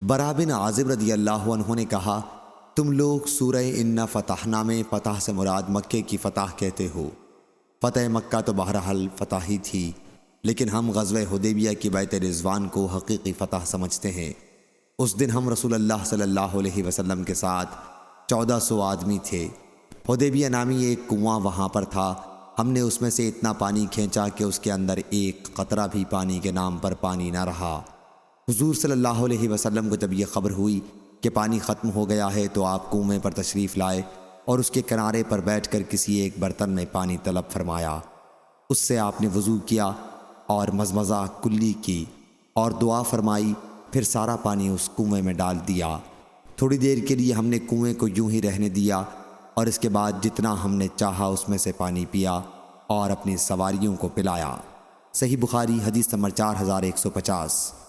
बरा बिन आज़िब रदी अल्लाहु अन्हु ने कहा, तुम लोग सूरह इन्ना फ़तहना में फ़तह से मुराद मक्के की फ़तह कहते हो। फ़तह मक्का तो बहरहाल फ़तह ही थी, लेकिन हम ग़ज़वे हुदैबिया की बैत रिज़वान को हकीकी फ़तह समझते हैं। उस दिन हम रसूलुल्लाह सल्लल्लाहु अलैहि वसल्लम के साथ 1400 आदमी थे। हुदैबिया नामी एक कुआं वहाँ पर था। हमने उसमें से इतना पानी खींचा कि उसके अंदर एक कतरा भी पानी के नाम पर पानी न रहा। हुज़ूर सल्लल्लाहु अलैहि वसल्लम को जब यह ख़बर हुई कि पानी ख़त्म हो गया है तो आप कुएं पर तशरीफ़ लाए और उसके किनारे पर बैठकर किसी एक बर्तन में पानी तलब फरमाया। उससे आपने वज़ू किया और मज़मज़ा कुल्ली की और दुआ फरमाई, फिर सारा पानी उस कुएं में डाल दिया। थोड़ी देर के लिए हमने कुएं को यूं ही रहने दिया और इसके बाद जितना हमने चाहा उसमें से पानी पिया और अपनी सवारियों को पिलाया। सही बुखारी हदीस नंबर 4150।